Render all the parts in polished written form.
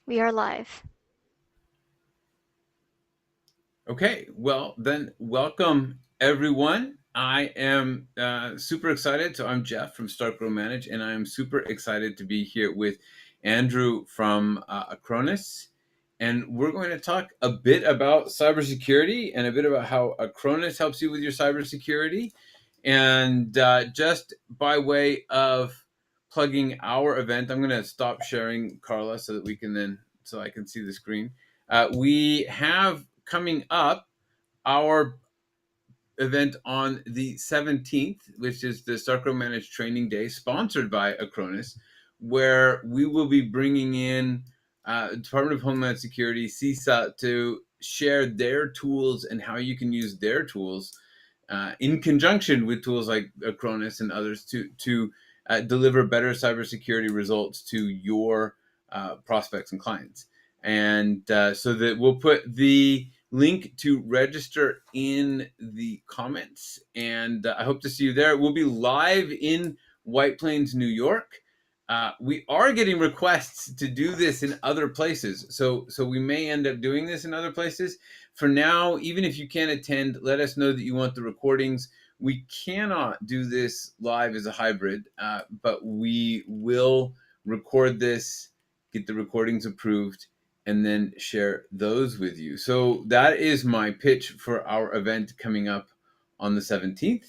We are live. Okay, well, then welcome everyone. I am super excited. So, I'm Jeff from Start Grow Manage, and I am super excited to be here with Andrew from Acronis. And we're going to talk a bit about cybersecurity and a bit about how Acronis helps you with your cybersecurity. And just by way of plugging our event, I'm going to stop sharing, Carla, so that so I can see the screen. We have coming up our event on the 17th, which is the Sarco Managed Training Day, sponsored by Acronis, where we will be bringing in Department of Homeland Security, CISA, to share their tools and how you can use their tools in conjunction with tools like Acronis and others to deliver better cybersecurity results to your prospects and clients. And so that we'll put the link to register in the comments, and I hope to see you there. We'll be live in White Plains, New York. We are getting requests to do this in other places, so we may end up doing this in other places. For now, even if you can't attend, let us know that you want the recordings. We cannot do this live as a hybrid, but we will record this, get the recordings approved, and then share those with you. So that is my pitch for our event coming up on the 17th.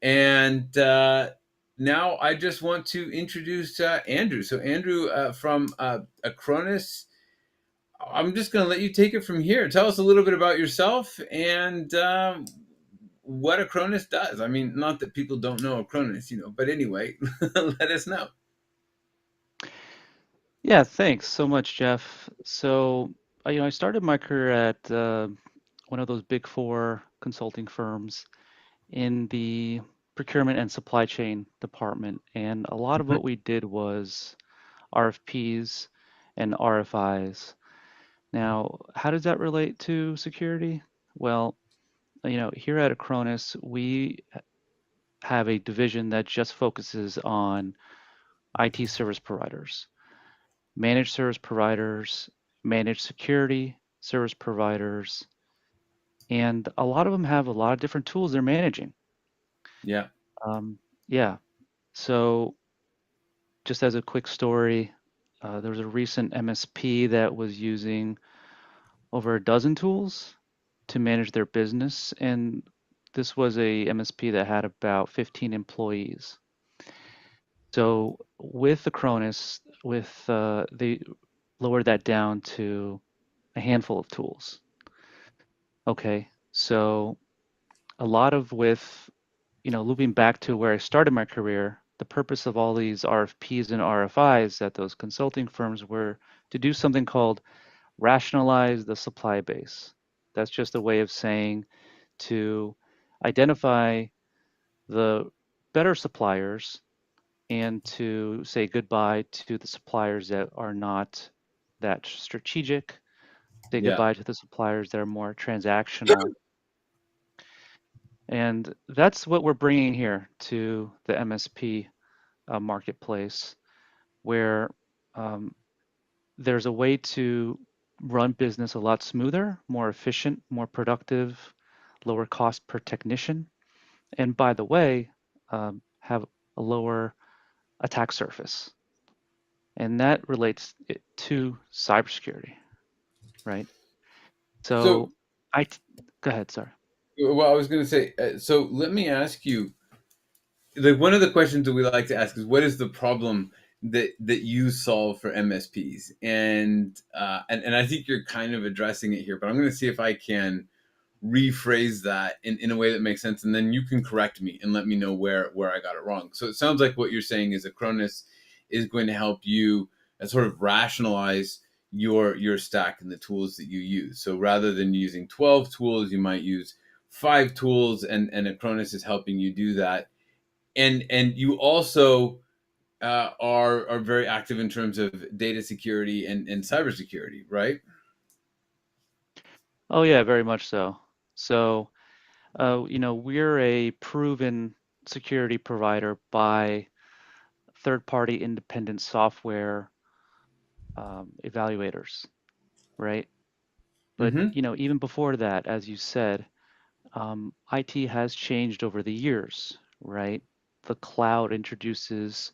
And now I just want to introduce Andrew. So, Andrew from Acronis, I'm just going to let you take it from here. Tell us a little bit about yourself and what Acronis does. I mean, not that people don't know Acronis, but anyway, let us know. Yeah, thanks so much, Jeff. So, I started my career at one of those big four consulting firms in the procurement and supply chain department. And a lot of Mhm. what we did was RFPs and RFIs. Now, how does that relate to security? Well, here at Acronis, we have a division that just focuses on IT service providers, managed service providers, managed security service providers, and a lot of them have a lot of different tools they're managing. Yeah. Um, yeah, so just as a quick story, there was a recent MSP that was using over a dozen tools to manage their business, and this was a MSP that had about 15 employees. So with Acronis, they lowered that down to a handful of tools. Okay, so a lot of with, looping back to where I started my career, the purpose of all these RFPs and RFIs at those consulting firms were to do something called rationalize the supply base. That's just a way of saying to identify the better suppliers and to say goodbye to the suppliers that are not that strategic, say Yeah. goodbye to the suppliers that are more transactional. And that's what we're bringing here to the MSP marketplace, where um, there's a way to run business a lot smoother, more efficient, more productive, lower cost per technician, and by the way, have a lower attack surface. And that relates it to cybersecurity, right? So, So I, go ahead, sorry. well, I was going to say, so let me ask you, like one of the questions that we like to ask is, what is the problem that you solve for MSPs? And I think you're kind of addressing it here, but I'm going to see if I can rephrase that in a way that makes sense, and then you can correct me and let me know where I got it wrong. So it sounds like what you're saying is Acronis is going to help you sort of rationalize your stack and the tools that you use. So rather than using 12 tools, you might use 5 tools, and Acronis is helping you do that. And you also are very active in terms of data security and cybersecurity, right? Oh yeah, very much so. So, we're a proven security provider by third-party independent software evaluators, right? But Mm-hmm. even before that, as you said, IT has changed over the years, right? The cloud introduces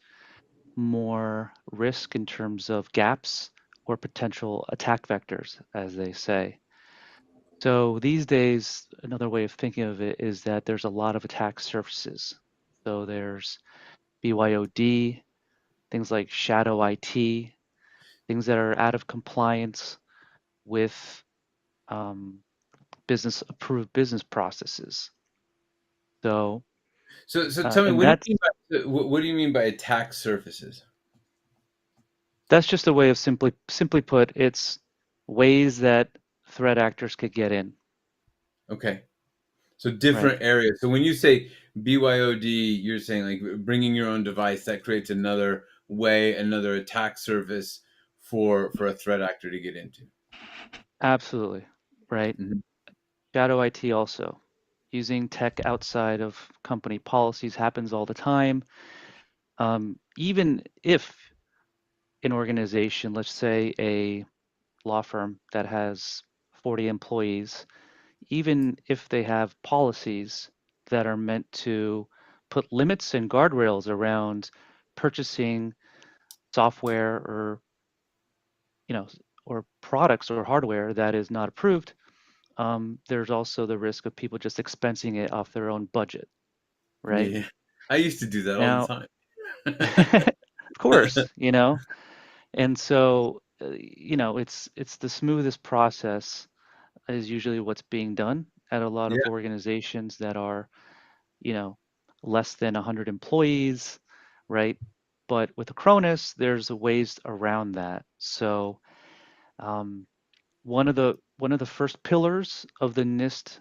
more risk in terms of gaps or potential attack vectors, as they say. So these days, another way of thinking of it is that there's a lot of attack surfaces. So there's BYOD, things like shadow IT, things that are out of compliance with um, business approved business processes. So, So tell me, and what do you mean by what do you mean by attack surfaces? that's just a way of simply put, it's ways that threat actors could get in, Okay. So right? different areas. So when you say BYOD, you're saying like bringing your own device that creates another way, another attack surface for a threat actor to get into. Absolutely, right? Hmm. Shadow IT also. Using tech outside of company policies happens all the time. Even if an organization, let's say a law firm that has 40 employees, even if they have policies that are meant to put limits and guardrails around purchasing software or you know or products or hardware that is not approved, there's also the risk of people just expensing it off their own budget, right? Yeah. I used to do that all the Now, time. of course, and so it's the smoothest process is usually what's being done at a lot of Yeah. organizations that are you know less than 100 employees, right? But with Acronis, there's ways around that. So um, one of the first pillars of the NIST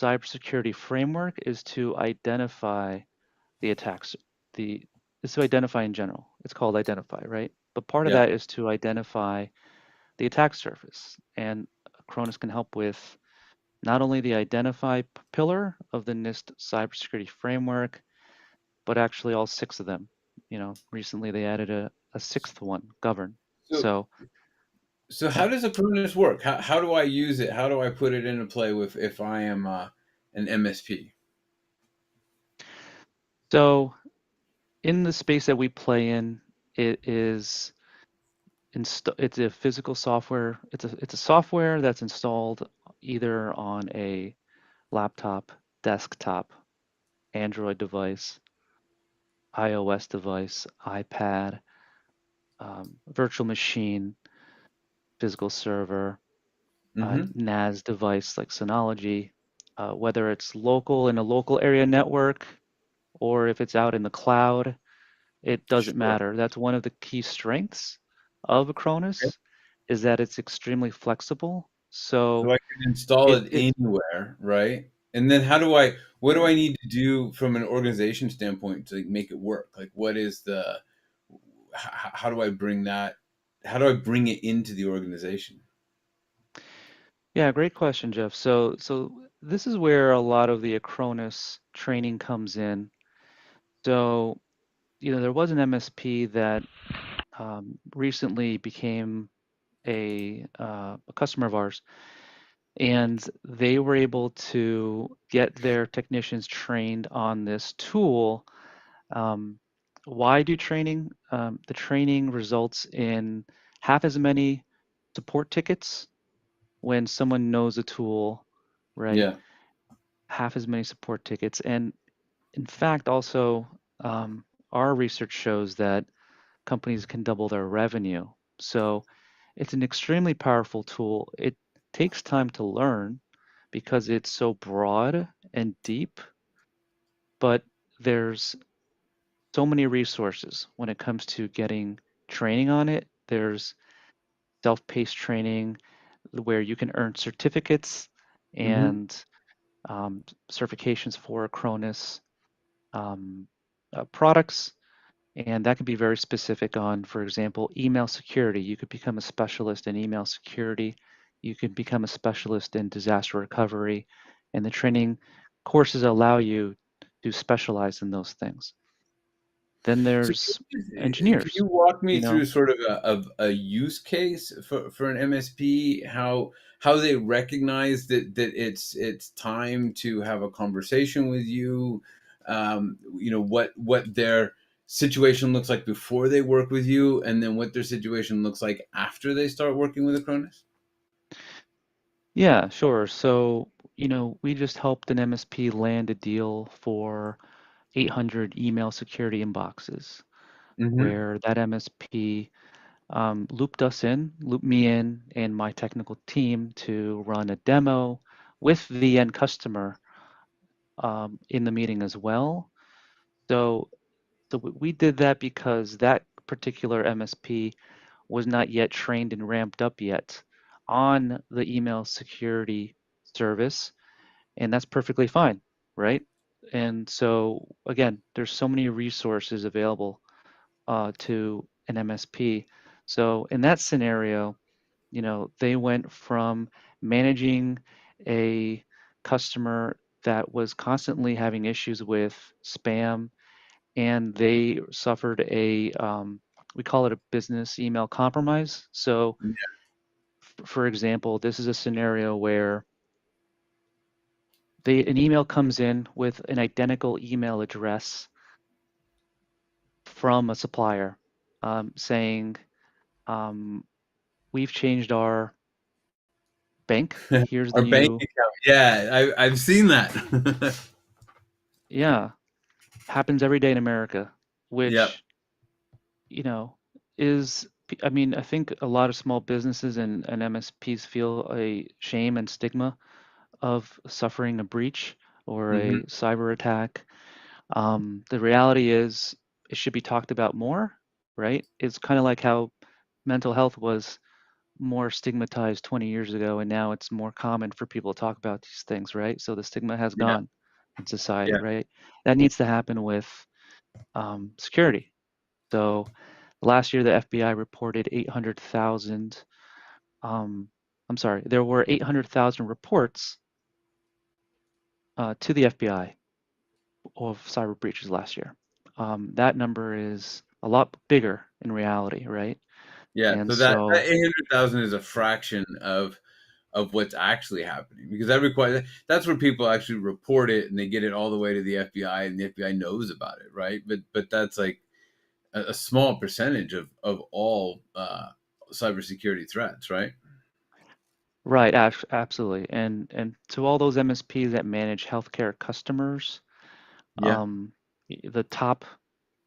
cybersecurity framework is to identify the attacks. The is to identify in general. It's called identify, right? But part of Yeah. that is to identify the attack surface, and Acronis can help with not only the identify pillar of the NIST cybersecurity framework, but actually all six of them. Recently they added a sixth one, govern. So So so yeah. how does Acronis work? How do I use it? How do I put it into play with if I am an MSP? So in the space that we play in, it is it's a physical software. It's a software that's installed either on a laptop, desktop, Android device, iOS device, iPad, virtual machine, physical server, Hmm. NAS device like Synology, whether it's local in a local area network or if it's out in the cloud, it doesn't Sure. matter. That's one of the key strengths of Okay. Acronis is that it's extremely flexible. So So I can install it it it's anywhere, right? And then what do I need to do from an organization standpoint to make it work? Like what is how do I bring that, how do I bring it into the organization? yeah, great question, Jeff. So this is where a lot of the Acronis training comes in. So, there was an MSP that recently became a customer of ours, and they were able to get their technicians trained on this tool. Um, why do training? The training results in half as many support tickets when someone knows a tool, right? Yeah. Half as many support tickets. And in fact, also, our research shows that companies can double their revenue. So it's an extremely powerful tool. It takes time to learn because it's so broad and deep, but there's so many resources when it comes to getting training on it. There's self-paced training where you can earn certificates Hmm. and certifications for Acronis products. And that can be very specific on, for example, email security. You could become a specialist in email security. You could become a specialist in disaster recovery. And the training courses allow you to specialize in those things. Then So there's can engineers, you walk me you through know. sort of a use case for an MSP, how they recognize that it's time to have a conversation with you, what their situation looks like before they work with you, and then what their situation looks like after they start working with Acronis? Yeah, sure. So, we just helped an MSP land a deal for 800 email security inboxes, Mm-hmm. where that MSP looped me in, and my technical team to run a demo with the end customer in the meeting as well. So, we did that because that particular MSP was not yet trained and ramped up yet on the email security service, and that's perfectly fine, right? And so again, there's so many resources available to an MSP. So in that scenario, they went from managing a customer that was constantly having issues with spam, and they suffered we call it a business email compromise. So, for example, this is a scenario where an email comes in with an identical email address from a supplier saying, um, we've changed our bank. Here's the Our bank new, account. Yeah, I've seen that. yeah, happens every day in America, Yep. which, you know, I mean, I think a lot of small businesses and MSPs feel a shame and stigma of suffering a breach or Hmm. a cyber attack. The reality is it should be talked about more, right? It's kind of like how mental health was more stigmatized 20 years ago, and now it's more common for people to talk about these things, right? So the stigma has Yeah. gone in society, Yeah. right? That needs to happen with security. So last year, the FBI reported 800,000. Um, I'm sorry, there were 800,000 reports to the FBI of cyber breaches last year. That number is a lot bigger in reality, right? Yeah, And so that so, 800,000 is a fraction of what's actually happening, because that's where people actually report it and they get it all the way to the FBI and the FBI knows about it, right? But that's like a small percentage of all cybersecurity threats, right? right, absolutely. And to all those MSPs that manage healthcare customers, Yeah, um, the top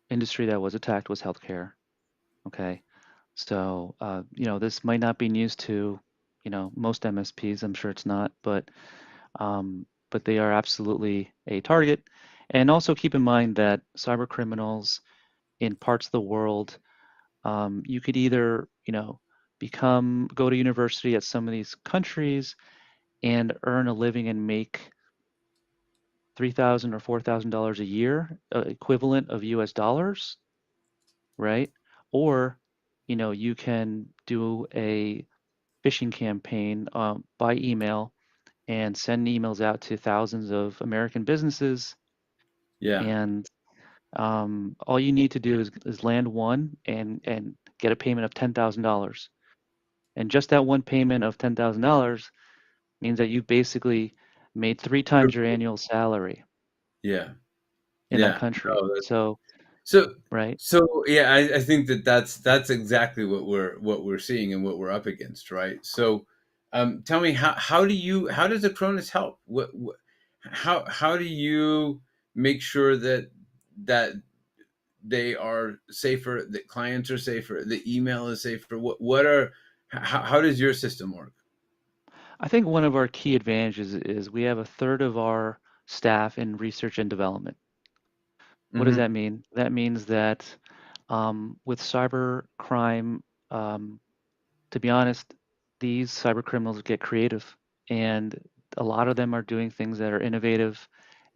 industry that was attacked was healthcare. Okay. So, this might not be news to, most MSPs. I'm sure it's not, but they are absolutely a target. And also keep in mind that cyber criminals in parts of the world, you could either, go to university at some of these countries and earn a living and make $3,000 or $4,000 a year, equivalent of US dollars, right? Or, you can do a phishing campaign by email and send emails out to thousands of American businesses. yeah, And all you need to do is land one and get a payment of $10,000. And just that one payment of $10,000 means that you basically made three times your annual salary yeah, in that yeah. country. No, So, so right. yeah, I think that's exactly what we're seeing and what we're up against, right? So, tell me, how does Acronis help? How do you make sure that they are safer, that clients are safer, the email is safer? How does your system work? I think one of our key advantages is we have a third of our staff in research and development. What does Hmm. that mean? That means that with cyber crime, to be honest, these cyber criminals get creative, and a lot of them are doing things that are innovative,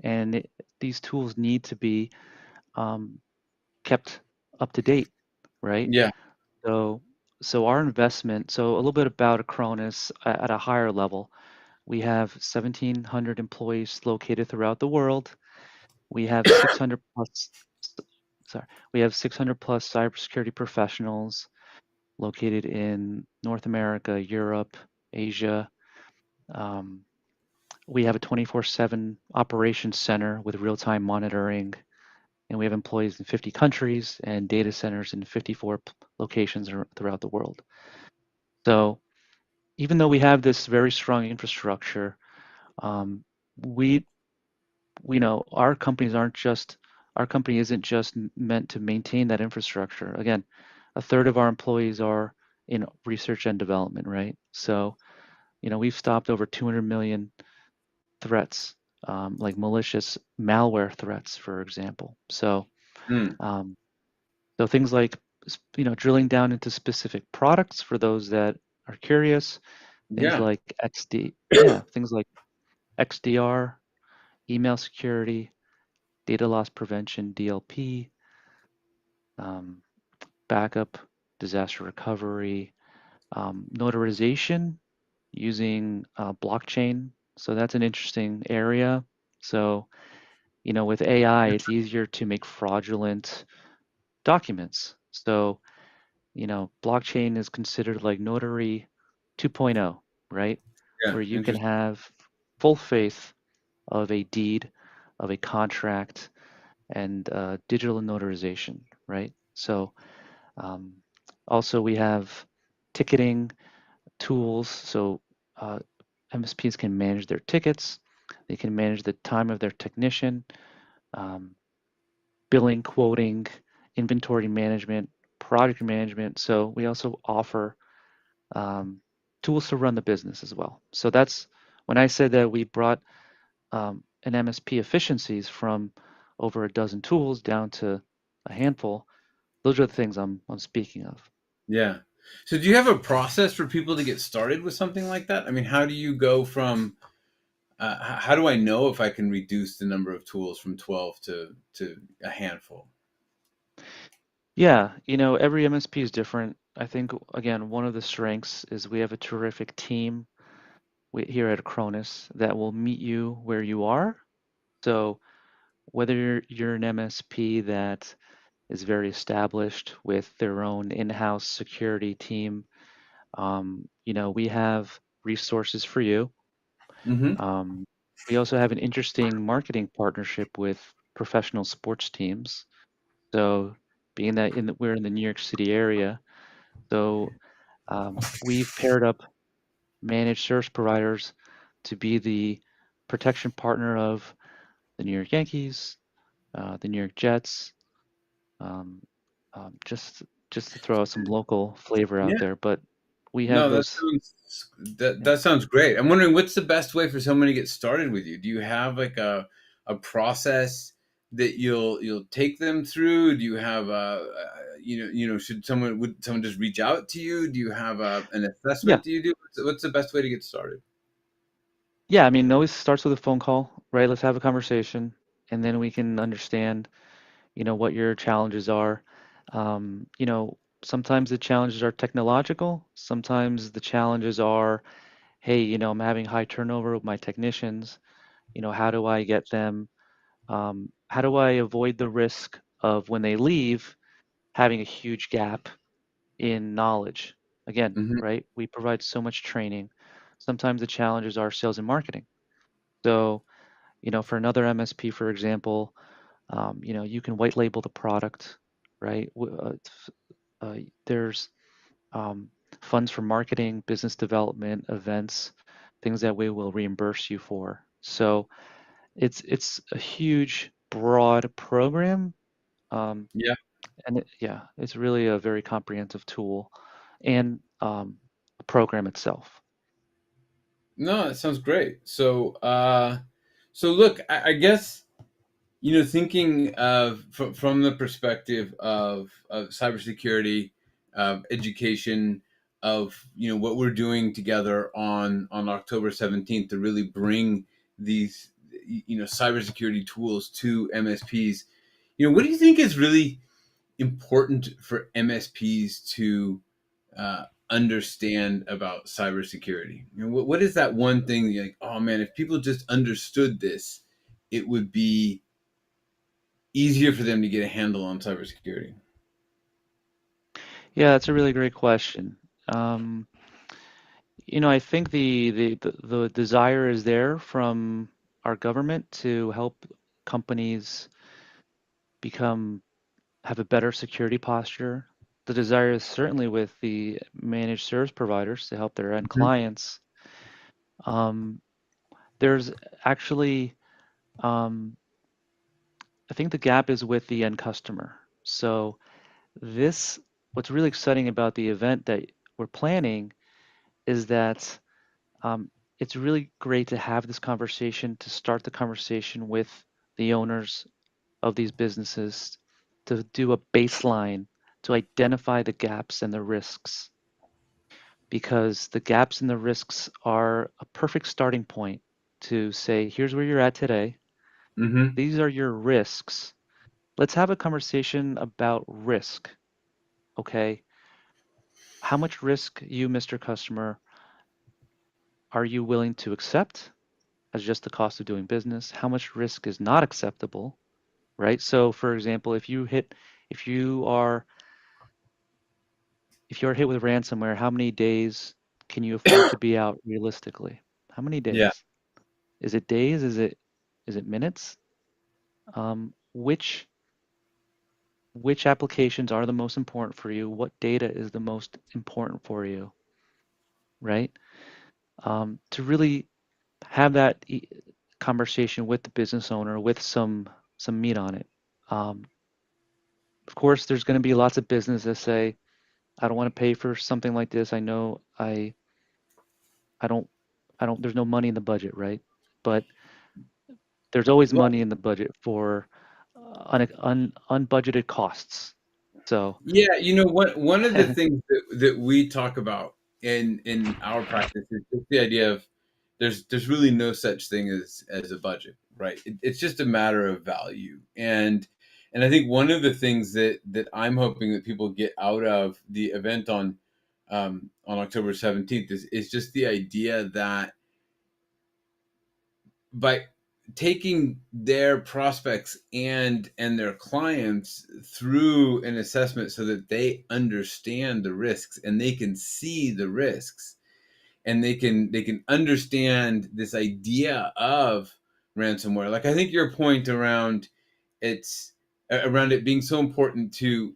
and these tools need to be um, kept up to date, right? Yeah. So, our investment. So a little bit about Acronis at a higher level. We have 1,700 employees located throughout the world. We have 600 plus. sorry, we have 600 plus cybersecurity professionals located in North America, Europe, Asia. Um, we have a 24/7 operations center with real-time monitoring, and we have employees in 50 countries and data centers in 54 locations throughout the world. So even though we have this very strong infrastructure, um, we our companies aren't just our company isn't just meant to maintain that infrastructure. Again, a third of our employees are in research and development, right? So, we've stopped over 200 million threats, like malicious malware threats, for example. Mm. Um, so things like, drilling down into specific products for those that are curious, things Yeah. like XDR, email security, data loss prevention, DLP, um, backup, disaster recovery, notarization using blockchain. So that's an interesting area. So, with AI, it's easier to make fraudulent documents. So, blockchain is considered like notary 2.0, right? Yeah. Where you can Interesting. have full faith of a deed, of a contract, and digital notarization, right? So, um, also we have ticketing tools. So, uh, MSPs can manage their tickets. They can manage the time of their technician, um, billing, quoting, inventory management, project management. So we also offer um, tools to run the business as well. So that's when I said that we brought an MSP efficiencies from over a dozen tools down to a handful. Those are the things I'm speaking of. Yeah. So do you have a process for people to get started with something like that? I mean, how do you go from how do I know if I can reduce the number of tools from 12 to a handful? Yeah, every MSP is different. I think again, one of the strengths is we have a terrific team here at Acronis that will meet you where you are. So whether you're an MSP that is very established with their own in-house security team, we have resources for you. Hmm. Um, we also have an interesting marketing partnership with professional sports teams. So being that we're in the New York City area, so we've paired up managed service providers to be the protection partner of the New York Yankees, the New York Jets, um, just to throw out some local flavor out Yeah. there. But we have No, those. Yeah, that sounds great. I'm wondering what's the best way for someone to get started with you? Do you have like a process that you'll take them through? Do you have should someone would someone just reach out to you? Do you have an yeah, assessment do you do? What's the best way to get started? yeah. I mean, it always starts with a phone call, right? Let's have a conversation, and then we can understand, what your challenges are. Sometimes the challenges are technological. Sometimes the challenges are, hey, I'm having high turnover with my technicians. How do I get them? How do I avoid the risk of when they leave having a huge gap in knowledge? Again, Hmm. right? We provide so much training. Sometimes the challenges are sales and marketing. So, for another MSP, for example, you can white label the product, right? There's um, funds for marketing, business development, events, things that we will reimburse you for. So it's a huge, broad program, um, Yeah. and yeah, it's really a very comprehensive tool and a program itself. No, that sounds great. So look, I guess thinking of from the perspective of cybersecurity, of education, of what we're doing together on October 17th to really bring these cybersecurity tools to MSPs. What do you think is really important for MSPs to understand about cybersecurity? What is that one thing that you're like, oh man, if people just understood this, it would be easier for them to get a handle on cybersecurity? Yeah, that's a really great question. Um, I think the desire is there from our government to help companies become have a better security posture. The desire is certainly with the managed service providers to help their end Mhm. clients. Um, there's actually, um, I think the gap is with the end customer. So this, what's really exciting about the event that we're planning is that it's really great to have this conversation, to start the conversation with the owners of these businesses, to do a baseline, to identify the gaps and the risks, because the gaps and the risks are a perfect starting point to say, here's where you're at today. Mhm. These are your risks. Let's have a conversation about risk. Okay. How much risk, you, Mr. Customer, are you willing to accept as just the cost of doing business? How much risk is not acceptable, right? So, for example, if you are if you're hit with ransomware, how many days can you afford to be out realistically? How many Yeah. days? Is it days? Is it minutes? Which applications are the most important for you? What data is the most important for you, right? To really have that conversation with the business owner with some meat on it. Um, of course, there's going to be lots of business that say, I don't want to pay for something like this. I know I don't I don't there's no money in the budget, right? But there's always Well, money in the budget for unbudgeted costs. So, yeah, one of the things that we talk about in our practice is just the idea of there's really no such thing as a budget, right? It's just a matter of value, and I think one of the things that I'm hoping that people get out of the event on October 17th is just the idea that by taking their prospects and their clients through an assessment so that they understand the risks and they can see the risks and they can understand this idea of ransomware. Like, I think your point it's around it being so important to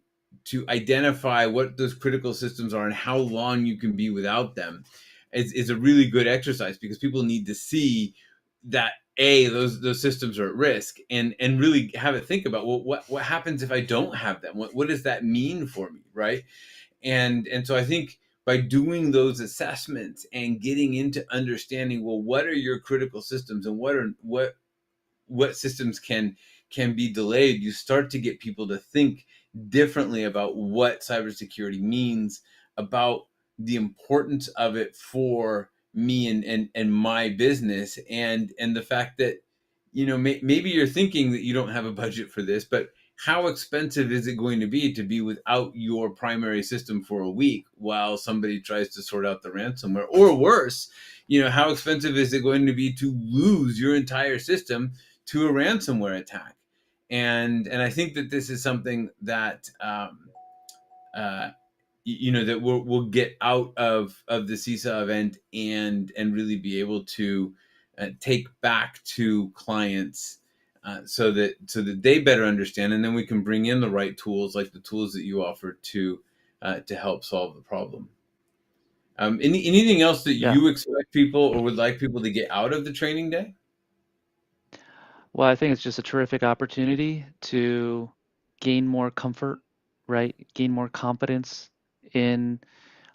identify what those critical systems are and how long you can be without them is a really good exercise, because people need to see that those systems are at risk, and really have a think about, well, what happens if I don't have them? What does that mean for me, right? And so I think by doing those assessments and getting into understanding, well, what are your critical systems and what systems can be delayed, you start to get people to think differently about what cybersecurity means, about the importance of it for me and my business, and the fact that maybe you're thinking that you don't have a budget for this, but how expensive is it going to be without your primary system for a week while somebody tries to sort out the ransomware? Or worse, how expensive is it going to be to lose your entire system to a ransomware attack? And I think that this is something that uh, that we'll get out of the CISA event, and really be able to take back to clients, so that they better understand, and then we can bring in the right tools, like the tools that you offer to help solve the problem. Anything else that yeah. you expect people or would like people to get out of the training day? Well, I think it's just a terrific opportunity to gain more comfort, right? Gain more confidence in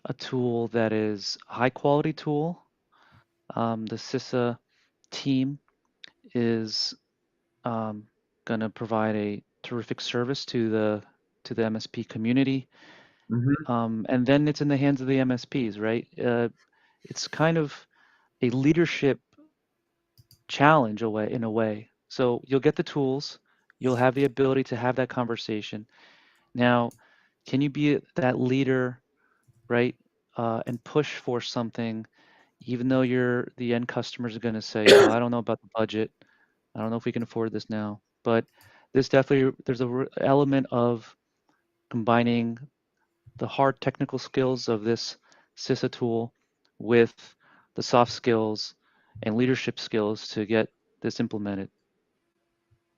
a tool that is a high quality tool. The CISA team is going to provide a terrific service to the MSP community. Hmm. And then it's in the hands of the MSPs, right? It's kind of a leadership challenge away in a way. So you'll get the tools, you'll have the ability to have that conversation. Now, can you be that leader, right? And push for something, even though the end customers are going to say, "Well, I don't know about the budget. I don't know if we can afford this now." But there's a element of combining the hard technical skills of this CISA tool with the soft skills and leadership skills to get this implemented.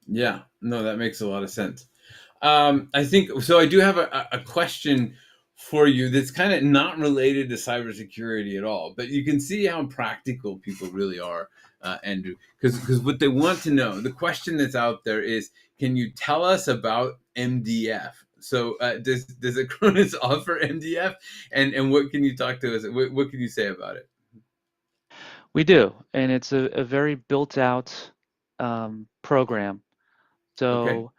Yeah, no, that makes a lot of sense. I think so. I do have a question for you that's kind of not related to cybersecurity at all, but you can see how practical people really are, Andrew. Because what they want to know, the question that's out there is, can you tell us about MDF? So does Acronis offer MDF, and what can you talk to us? What can you say about it? We do, and it's a very built out program. Okay. So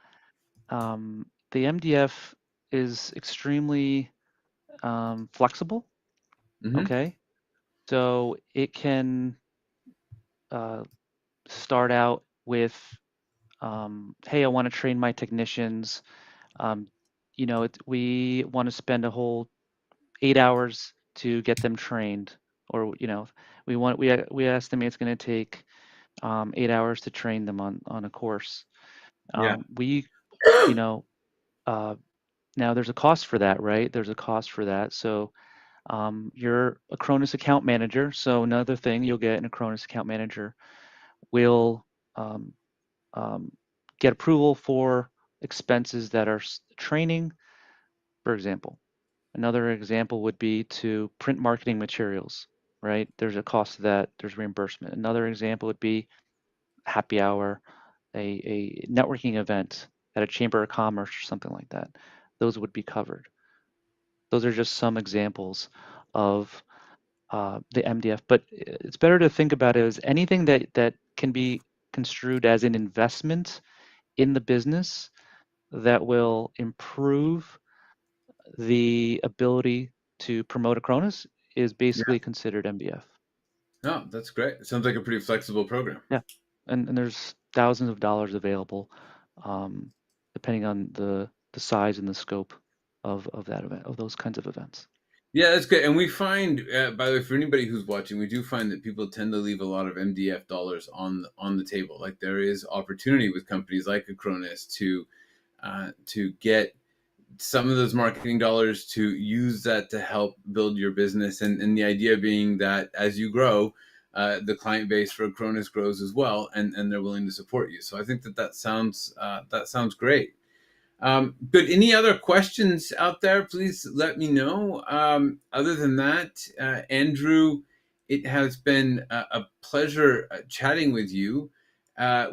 the MDF is extremely flexible. Mm-hmm. Okay, so it can uh, start out with, hey, I want to train my technicians. Um, we want to spend a whole 8 hours to get them trained, or we estimate it's going to take 8 hours to train them on a course. Yeah. We you know uh, Now there's a cost for that, right? There's a cost for that. So you're a Acronis account manager. So another thing you'll get an Acronis account manager will um, um, get approval for expenses that are training, for example. Another example would be to print marketing materials, right? There's a cost to that, there's reimbursement. Another example would be happy hour, a networking event at a chamber of commerce or something like that. Those would be covered. Those are just some examples of the MDF, but it's better to think about it as anything that can be construed as an investment in the business that will improve the ability to promote Acronis is Yeah. basically considered MDF. Oh, that's great. Sounds like a pretty flexible program. Yeah, and there's thousands of dollars available, um, depending on the size and the scope of that event, of those kinds of events. Yeah, that's good. And we find, by the way, for anybody who's watching, we do find that people tend to leave a lot of MDF dollars on the table. Like there is opportunity with companies like Acronis to get some of those marketing dollars to use that to help build your business. And the idea being that as you grow, the client base for Acronis grows as well, and they're willing to support you. So I think that sounds great. But any other questions out there, please let me know. Other than that, Andrew, it has been a pleasure chatting with you.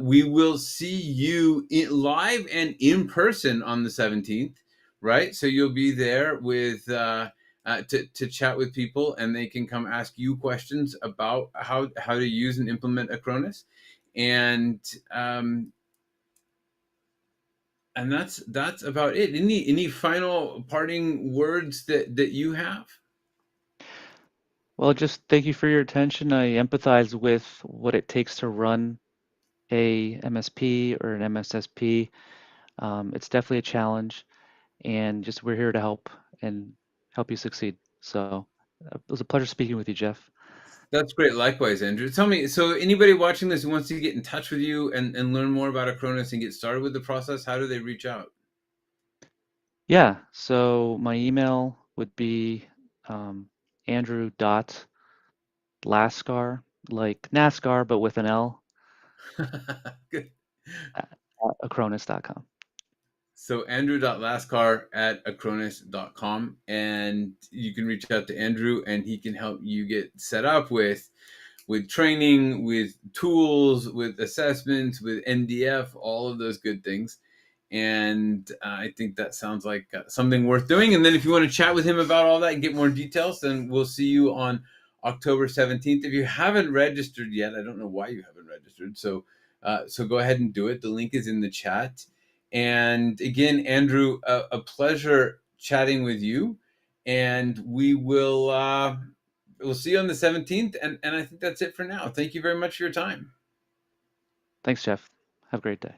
We will see you live and in person on the 17th, right? So you'll be there to chat with people, and they can come ask you questions about how to use and implement Acronis. And um, and that's about it. Any final parting words that you have? Well, just thank you for your attention. I empathize with what it takes to run a MSP or an MSSP. It's definitely a challenge, and just we're here to help you succeed. So it was a pleasure speaking with you, Jeff. That's great. Likewise, Andrew. Tell me, so anybody watching this who wants to get in touch with you and learn more about Acronis and get started with the process, how do they reach out? Yeah, so my email would be andrew.lascar, like NASCAR, but with an L, Good. at acronis.com. So andrew.lascar@acronis.com, and you can reach out to Andrew and he can help you get set up with training, with tools, with assessments, with NDF, all of those good things. And I think that sounds like something worth doing. And then if you want to chat with him about all that and get more details, then we'll see you on October 17th. If you haven't registered yet, I don't know why you haven't registered. So go ahead and do it. The link is in the chat. And again, Andrew, a pleasure chatting with you. And we'll see you on the 17th. And I think that's it for now. Thank you very much for your time. Thanks, Jeff. Have a great day.